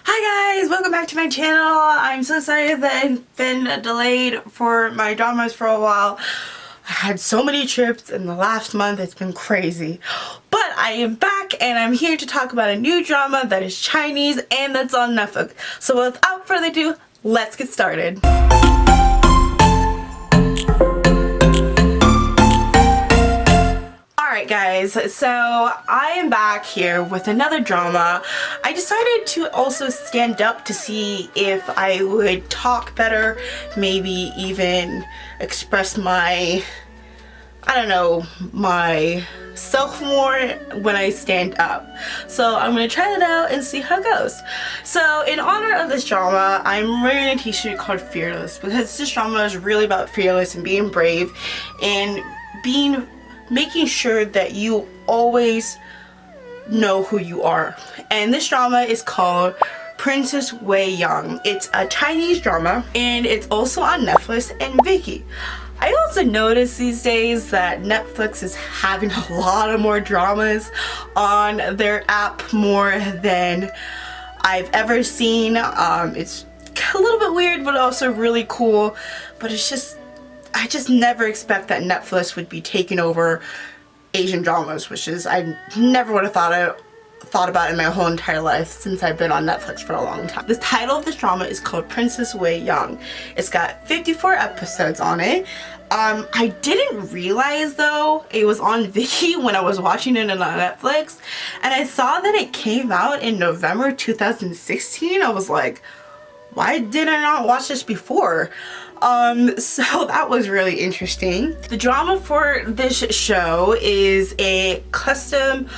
Hi guys, welcome back to my channel. I'm so sorry that I've been delayed for my dramas for a while. I had so many trips in the last month, it's been crazy. But I am back and I'm here to talk about a new drama that is Chinese and that's on Netflix. So without further ado, let's get started. Alright guys, so I am back here with another drama. I decided to also stand up to see if I would talk better, maybe even express my, my self more when I stand up. So I'm going to try that out and see how it goes. So in honor of this drama, I'm wearing a t-shirt called Fearless because this drama is really about fearless and being brave and making sure that you always know who you are. And this drama is called Princess Weiyoung. It's a Chinese drama and it's also on Netflix and Viki. I also notice these days that Netflix is having a lot of more dramas on their app more than I've ever seen. It's a little bit weird but also really cool, but I just never expect that Netflix would be taking over Asian dramas, which is I never would have thought about in my whole entire life since I've been on Netflix for a long time. The title of this drama is called Princess Weiyoung. It's got 54 episodes on it. I didn't realize though it was on Viki when I was watching it on Netflix, and I saw that it came out in November 2016. I was like, why did I not watch this before? So that was really interesting. The drama for this show is a costume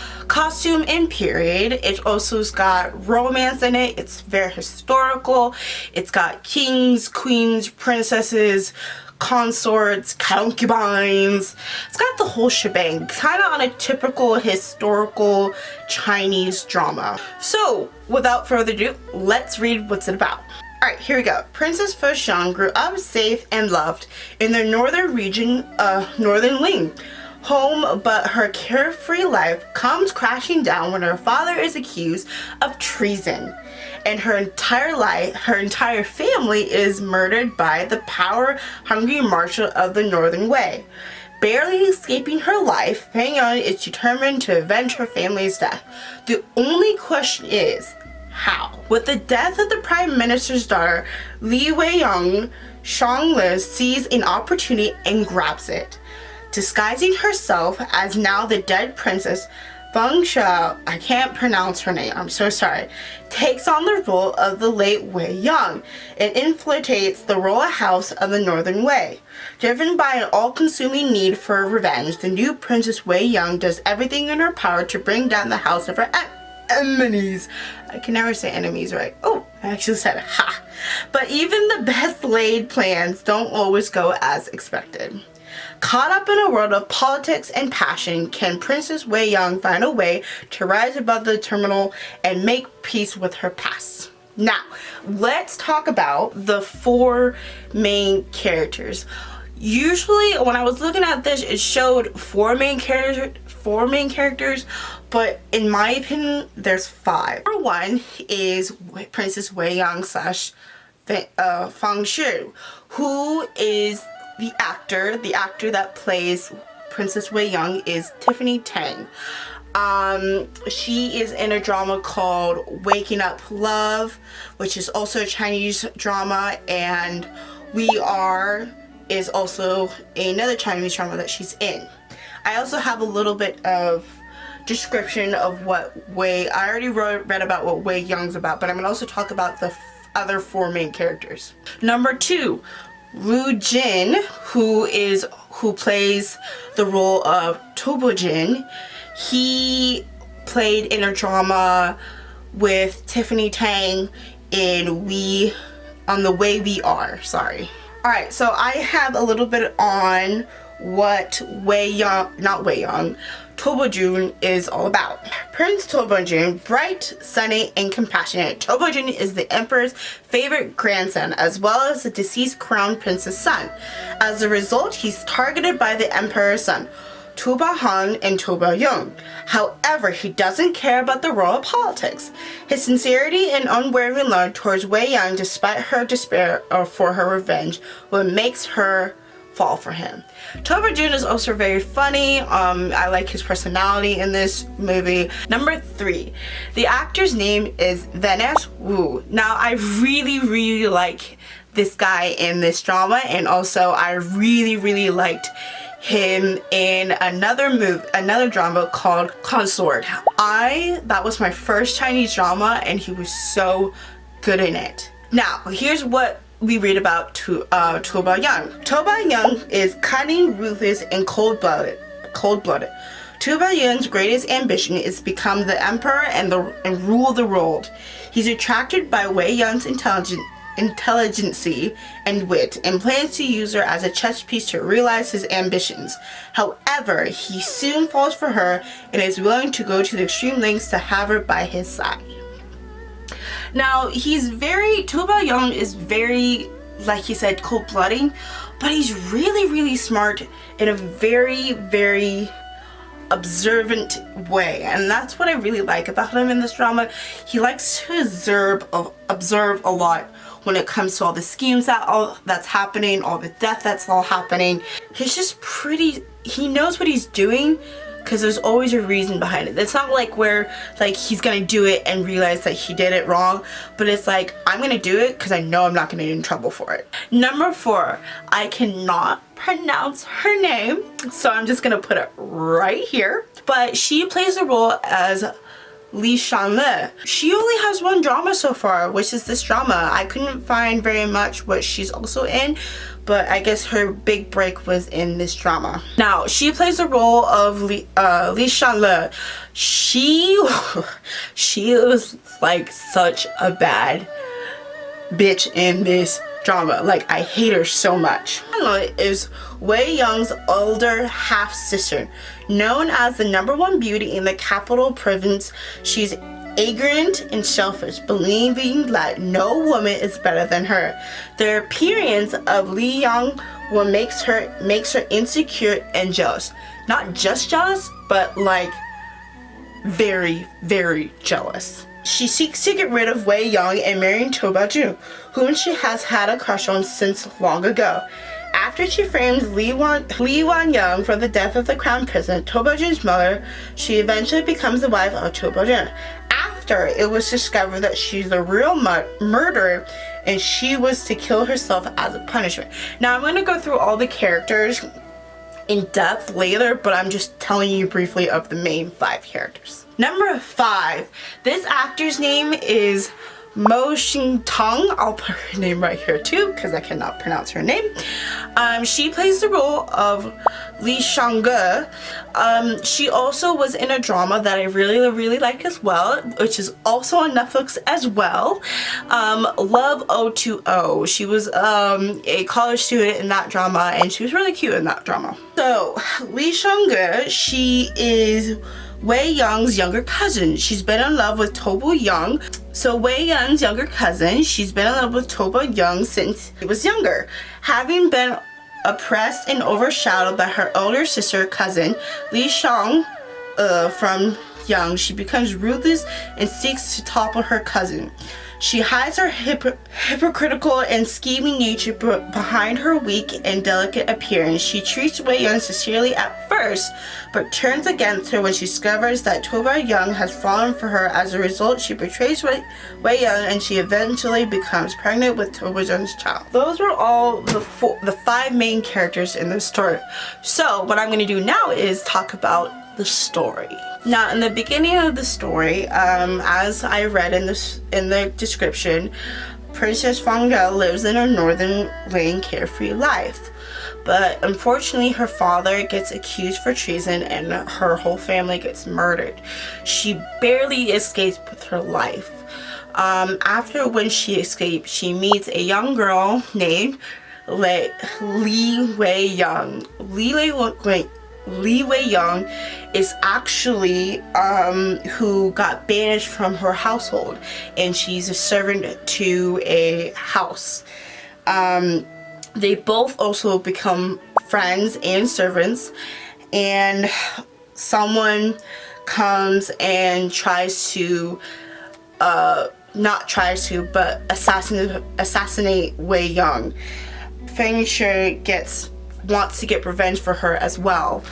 and period. It also's got romance in it. It's very historical. It's got kings, queens, princesses, consorts, concubines. It's got the whole shebang, kind of on a typical historical Chinese drama. So without further ado, let's read what's it about. Alright, here we go. Princess Shan grew up safe and loved in the northern region of Northern Ling home, but her carefree life comes crashing down when her father is accused of treason, and her entire family is murdered by the power-hungry marshal of the Northern Way. Barely escaping her life, Weiyoung is determined to avenge her family's death. The only question is, how? With the death of the Prime Minister's daughter, Weiyoung, Shunga sees an opportunity and grabs it. Disguising herself as now the dead princess, Shao, I can't pronounce her name, I'm so sorry, takes on the role of the late Weiyoung and infiltrates the royal house of the Northern Way. Driven by an all-consuming need for revenge, the new Princess Weiyoung does everything in her power to bring down the house of her enemies. I can never say enemies right. Oh, I actually said ha. But even the best laid plans don't always go as expected. Caught up in a world of politics and passion, can Princess Weiyoung find a way to rise above the turmoil and make peace with her past? Now, let's talk about the four main characters. Usually when I was looking at this, it showed four main characters, but in my opinion there's five. Number one is Princess Weiyoung slash Feng Shu, who is the actor that plays Princess Weiyoung is Tiffany Tang. She is in a drama called Waking Up Love, which is also a Chinese drama, and We Are is also another Chinese drama that she's in. I also have a little bit of description of what I already read about what Weiyoung's about, but I'm going to also talk about the other four main characters. Number two, Hojin, who plays the role of Hojin. He played in a drama with Tiffany Tang in On the Way We Are, sorry. Alright, so I have a little bit on what Hojin is all about. Prince Hojin, bright, sunny, and compassionate. Hojin is the emperor's favorite grandson, as well as the deceased crown prince's son. As a result, he's targeted by the emperor's son. Han and Weiyoung. However, he doesn't care about the royal politics. His sincerity and unwavering love towards Weiyoung, despite her despair for her revenge, what makes her fall for him. Hojin is also very funny. I like his personality in this movie. Number 3, the actor's name is Vanessa Leu. Now, I really like this guy in this drama, and also I really liked him in another drama called Consort. That was my first Chinese drama, and he was so good in it. Now, here's what we read about Weiyoung. Weiyoung is cunning, ruthless, and cold-blooded. Weiyoung's greatest ambition is to become the emperor and rule the world. He's attracted by Weiyoung's intelligence and wit, and plans to use her as a chess piece to realize his ambitions. However, he soon falls for her and is willing to go to the extreme lengths to have her by his side. Now, Weiyoung is very, like he said, cold-blooded, but he's really smart in a very observant way, and that's what I really like about him in this drama. He likes to observe a lot when it comes to all the schemes that's happening, all the death that's all happening. He's just he knows what he's doing, because there's always a reason behind it. It's not like where he's gonna do it and realize that he did it wrong, but it's like, I'm gonna do it because I know I'm not gonna get in trouble for it. Number 4, I cannot pronounce her name, so I'm just gonna put it right here. But she plays the role as Shan. She only has one drama so far, which is this drama. I couldn't find very much what she's also in, but I guess her big break was in this drama. Now, she plays the role of Shan. She was like such a bad bitch in this drama. Like, I hate her so much. Shan is Weiyoung's older half-sister. Known as the #1 beauty in the capital province, she's arrogant and selfish, believing that no woman is better than her. The appearance of Weiyoung makes her insecure and jealous. Not just jealous, but like very jealous. She seeks to get rid of Weiyoung and marry Weiyoung, whom she has had a crush on since long ago. After she frames Weiyoung for the death of the crown prince, Weiyoung's mother, she eventually becomes the wife of Weiyoung. After it was discovered that she's the real murderer, and she was to kill herself as a punishment. Now, I'm going to go through all the characters in depth later, but I'm just telling you briefly of the main 5 characters. Number 5, this actor's name is Hojin. I'll put her name right here too, because I cannot pronounce her name. She plays the role of Shunga. She also was in a drama that I really like as well, which is also on Netflix as well. Love 020. She was a college student in that drama, and she was really cute in that drama. So, Shunga, she is Weiyoung's younger cousin. She's been in love with Weiyoung. So Weiyoung's younger cousin, she's been in love with Weiyoung since he was younger. Having been oppressed and overshadowed by her older sister cousin, Shan, from young, she becomes ruthless and seeks to topple her cousin. She hides her hypocritical and scheming nature behind her weak and delicate appearance. She treats Weiyoung sincerely at first, but turns against her when she discovers that Weiyoung has fallen for her. As a result, she betrays Weiyoung, and she eventually becomes pregnant with Weiyoung's child. Those were all the 5 main characters in the story. So what I'm going to do now is talk about the story. Now, in the beginning of the story, as I read in the description, Princess Fangel lives in a northern lane carefree life. But unfortunately, her father gets accused for treason and her whole family gets murdered. She barely escapes with her life. When she escapes, she meets a young girl named Weiyoung. Weiyoung is actually who got banished from her household, and she's a servant to a house. They both also become friends and servants, and someone comes and tries to not tries to, but assassinate Weiyoung. Feng Shui wants to get revenge for her as well.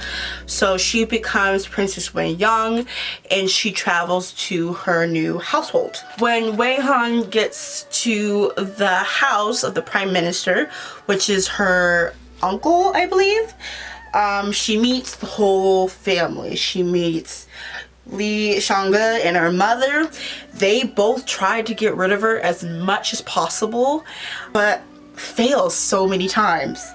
So she becomes Princess Weiyoung and she travels to her new household. When Weiyoung gets to the house of the Prime Minister, which is her uncle, I believe, she meets the whole family. She meets Shunga and her mother. They both tried to get rid of her as much as possible, but fails so many times.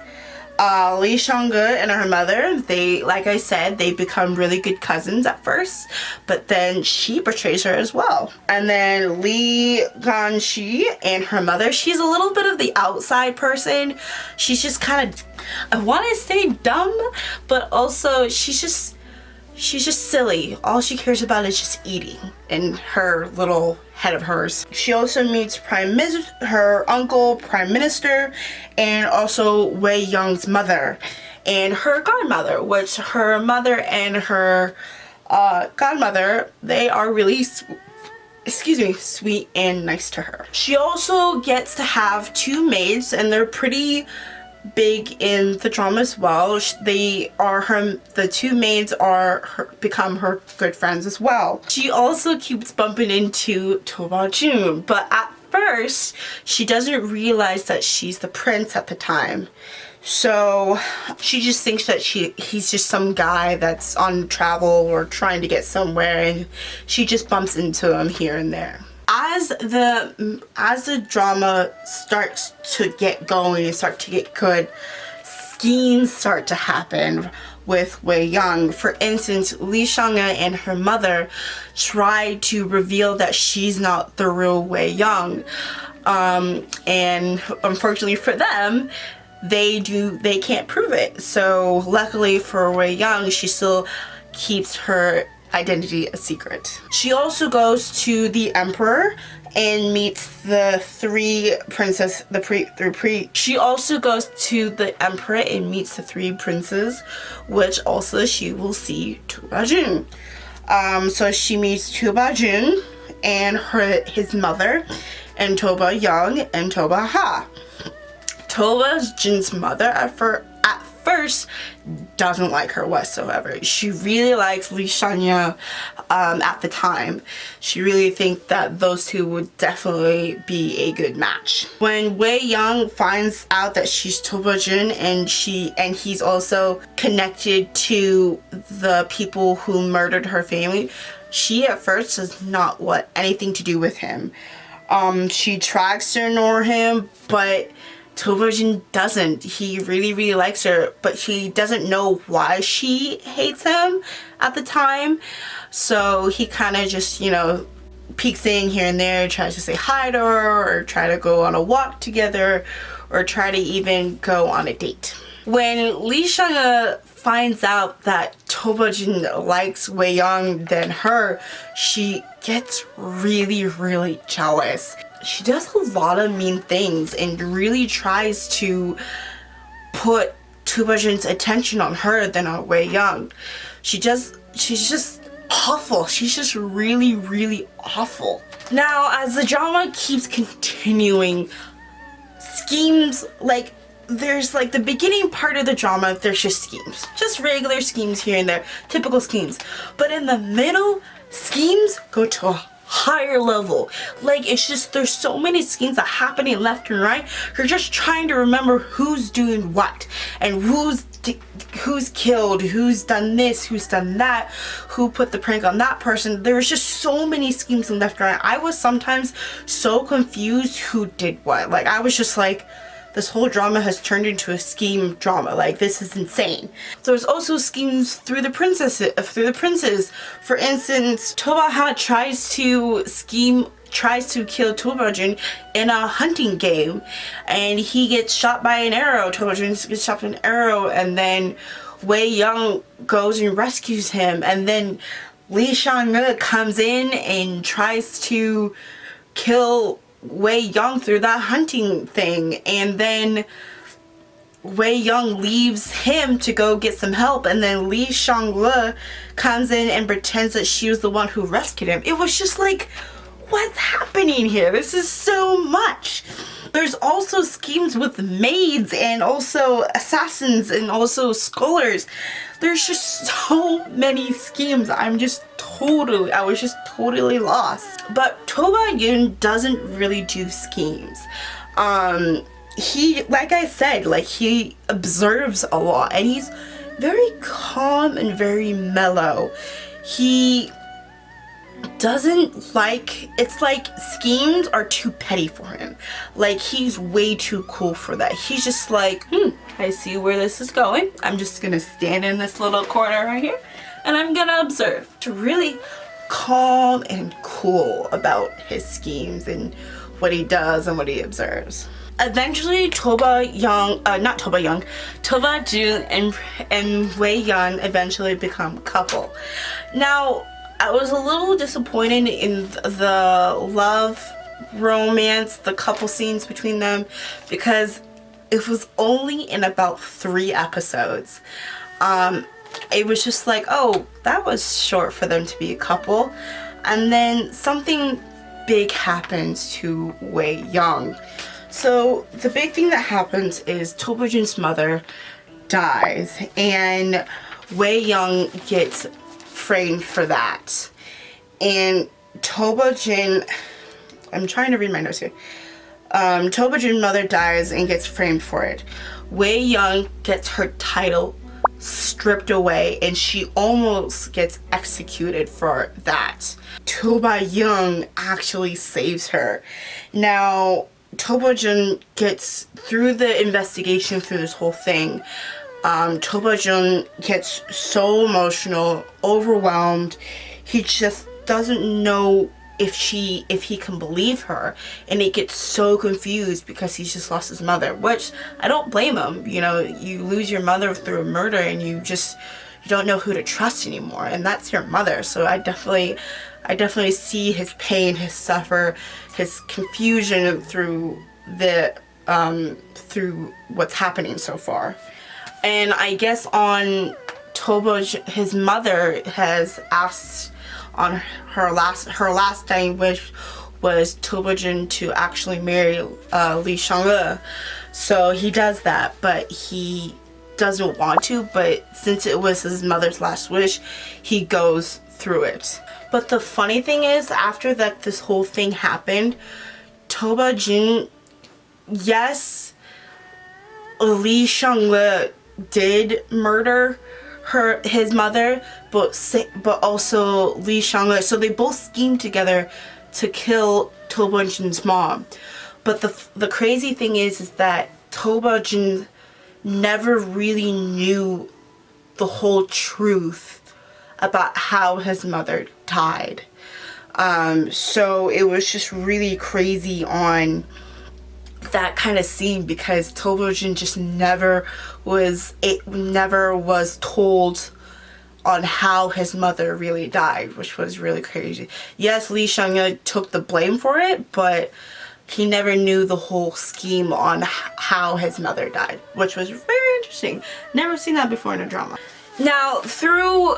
Shunga and her mother, they, like I said, they become really good cousins at first, but then she betrays her as well. And then Li Ganshi and her mother, she's a little bit of the outside person. She's just kind of, I want to say dumb, but also she's just silly. All she cares about is just eating in her little head of hers. She also meets her uncle, Prime Minister, and also Weiyoung's mother and her godmother, which her mother and her godmother, they are really sweet and nice to her. She also gets to have 2 maids, and they're pretty big in the drama as well. The 2 maids become her good friends as well. She also keeps bumping into Toba Jun, but at first she doesn't realize that she's the prince at the time. So she just thinks that he's just some guy that's on travel or trying to get somewhere, and she just bumps into him here and there. As the drama starts to get going and start to get good, schemes start to happen with Weiyoung. For instance, Li Shunga and her mother try to reveal that she's not the real Weiyoung, and unfortunately for them, they can't prove it. So luckily for Weiyoung, she still keeps her identity a secret. She also goes to the emperor and meets the 3 princes. She also goes to the emperor and meets the 3 princes, which also she will see Toba Jun. So she meets Toba Jun and his mother, and Toba Young and Toba Ha. Toba Jun's mother at first doesn't like her whatsoever. She really likes Li Shanya at the time. She really thinks that those 2 would definitely be a good match. When Weiyoung finds out that she's Toba Jun and he's also connected to the people who murdered her family, she at first does not want anything to do with him. She tries to ignore him, but Toba Jun doesn't. He really likes her, but he doesn't know why she hates him at the time. So he kind of just, peeks in here and there, tries to say hi to her, or try to go on a walk together, or try to even go on a date. When Li Shunga finds out that Toba Jun likes Weiyoung than her, she gets really jealous. She does a lot of mean things and really tries to put Toba Jun's attention on her than on Weiyoung. She's just awful. She's just really awful. Now, as the drama keeps continuing, schemes, there's the beginning part of the drama, there's just schemes. Just regular schemes here and there, typical schemes. But in the middle, schemes go to a higher level. It's just, there's so many schemes that are happening left and right. You're just trying to remember who's doing what, and who's killed, who's done this, who's done that, who put the prank on that person. There's just so many schemes in left and right. I was sometimes so confused who did what. I was just this whole drama has turned into a scheme drama. This is insane. There's also schemes through the princes. For instance, Toba Ha tries to kill Toba Jun in a hunting game, and he gets shot by an arrow. Toba Jun gets shot by an arrow, and then Weiyoung goes and rescues him, and then Li Shangge comes in and tries to kill Weiyoung through that hunting thing, and then Weiyoung leaves him to go get some help, and then Shunga comes in and pretends that she was the one who rescued him. It was just like, what's happening here? This is so much. There's also schemes with maids and also assassins and also scholars. There's just so many schemes. I was just totally lost. But Hojin doesn't really do schemes. He, like I said, like, he observes a lot, and he's very calm and very mellow. He doesn't like, it's like schemes are too petty for him. Like, he's way too cool for that. He's just like, I see where this is going. I'm just gonna stand in this little corner right here, and I'm gonna observe. To really calm and cool about his schemes and what he does and what he observes. Eventually, Toba Jun and Weiyoung eventually become a couple. Now, I was a little disappointed in the love romance, the couple scenes between them, because it was only in about 3 episodes. It was just like, oh, that was short for them to be a couple. And then something big happens to Weiyoung. So the big thing that happens is Tobojin's mother dies, and Weiyoung gets framed for that. And Tobojin, I'm trying to read my notes here. Tobojin's mother dies and gets framed for it. Weiyoung gets her title stripped away, and she almost gets executed for that. Toba-young actually saves her. Now, Tobojin gets through the investigation, through this whole thing. Tobojin gets so emotional, overwhelmed. He just doesn't know if he can believe her, and he gets so confused because he's just lost his mother, which I don't blame him. You know, you lose your mother through a murder, and you don't know who to trust anymore, and that's your mother. So I definitely see his pain, his suffer, his confusion through through what's happening so far. And I guess on his mother has asked on her last dying wish was Tobojin to actually marry Shunga. So he does that, but he doesn't want to, but since it was his mother's last wish, he goes through it. But the funny thing is, after that this whole thing happened, Tobojin, yes, Shunga did murder his mother, but also Shunga, so they both schemed together to kill Tobojin's mom. But the crazy thing is that Tobojin never really knew the whole truth about how his mother died. So it was just really crazy on that kind of scene, because Tobojin just never was told on how his mother really died, which was really crazy. Yes, Shunga took the blame for it, but he never knew the whole scheme on how his mother died, which was very interesting. Never seen that before in a drama. Now, through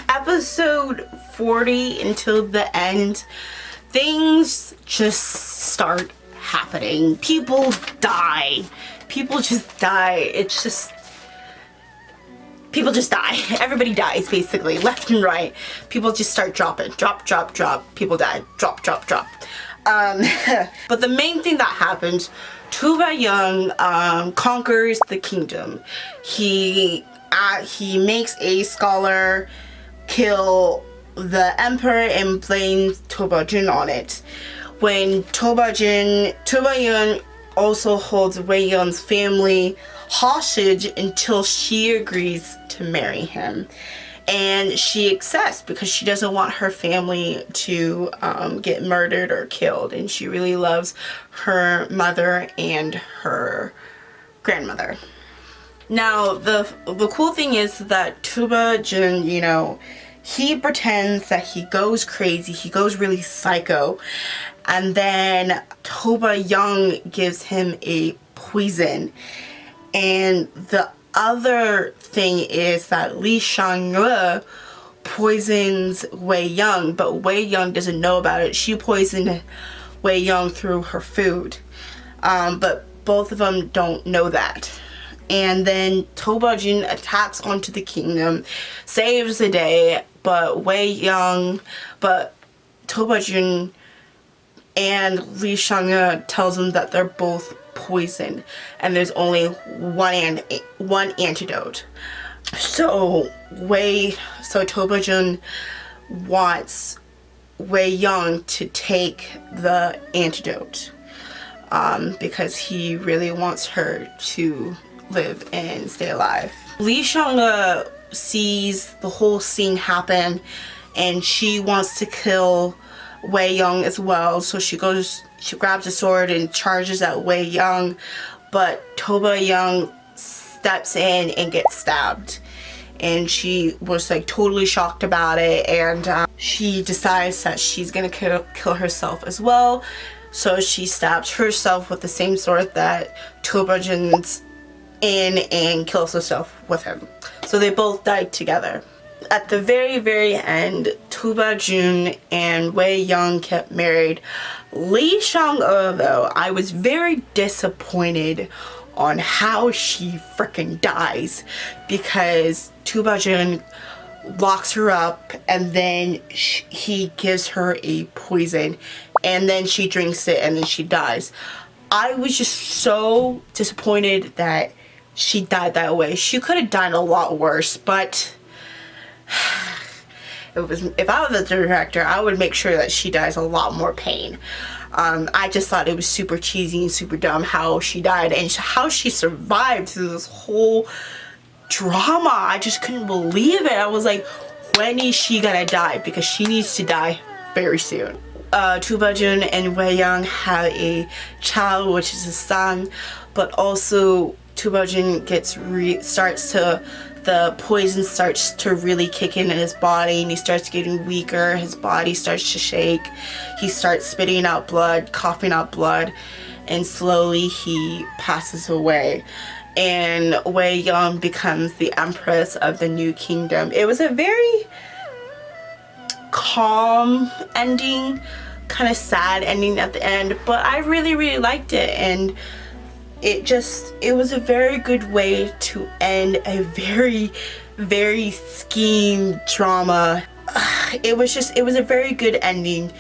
episode 40 until the end, things just start happening. People die. People just die. It's just... people just die. Everybody dies, basically, left and right. People just start dropping. Drop, drop, drop. People die. Drop, drop, drop. But the main thing that happens, Weiyoung conquers the kingdom. He makes a scholar kill the emperor and blames Tobojin on it. When Toba-young also holds Weiyoung's family hostage until she agrees to marry him. And she accepts because she doesn't want her family to get murdered or killed. And she really loves her mother and her grandmother. Now, the cool thing is that Tobojin, you know, he pretends that he goes crazy. He goes really psycho. And then Toba-young gives him a poison. And the other thing is that Shunga poisons Weiyoung, but Weiyoung doesn't know about it. She poisoned Weiyoung through her food, but both of them don't know that. And then Hojin attacks onto the kingdom, saves the day, but Hojin and Shunga tells them that they're both poisoned, and there's only one antidote. So Hojin wants Weiyoung to take the antidote because he really wants her to live and stay alive. Shunga sees the whole scene happen, and she wants to kill Weiyoung as well. So she grabs a sword and charges at Weiyoung, but Hojin steps in and gets stabbed. And she was like totally shocked about it, and she decides that she's gonna kill herself as well. So she stabs herself with the same sword that Hojin's in and kills herself with him. So they both died together. At the very end, Hojin and Weiyoung kept married. Shunga, though, I was very disappointed on how she freaking dies, because Hojin locks her up and then he gives her a poison, and then she drinks it and then she dies. I was just so disappointed that she died that way. She could have died a lot worse, but if I was the director, I would make sure that she dies a lot more pain. I just thought it was super cheesy and super dumb how she died and how she survived through this whole drama. I just couldn't believe it. I was like, when is she gonna die? Because she needs to die very soon. Hojin and Weiyoung have a child, which is a son, but also Hojin the poison starts to really kick in his body, and he starts getting weaker. His body starts to shake. He starts spitting out blood, coughing out blood, and slowly he passes away. And Weiyoung becomes the empress of the new kingdom. It was a very calm ending, kind of sad ending at the end, but I really liked it, and it was a very good way to end a very scheme drama. It was a very good ending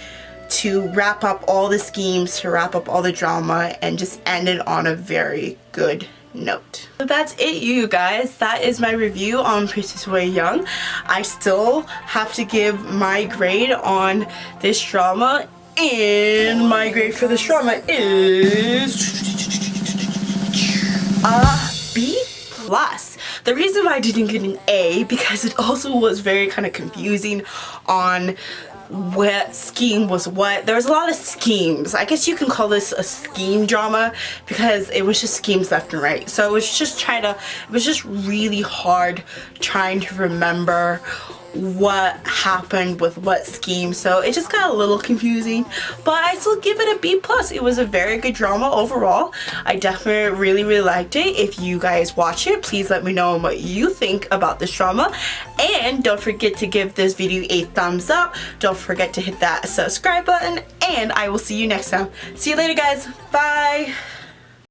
to wrap up all the schemes, to wrap up all the drama, and just end it on a very good note. So that's it, you guys. That is my review on Princess Weiyoung. I still have to give my grade on this drama, and my grade for this drama is B+. The reason why I didn't get an A, because it also was very kind of confusing on what scheme was what. There was a lot of schemes. I guess you can call this a scheme drama, because it was just schemes left and right. So it was just really hard trying to remember what happened with what scheme, so it just got a little confusing, but I still give it a B+. It was a very good drama overall. I definitely really liked it. If you guys watch it, please let me know what you think about this drama, and don't forget to give this video a thumbs up. Don't forget to hit that subscribe button, and I will see you next time. See you later, guys. Bye.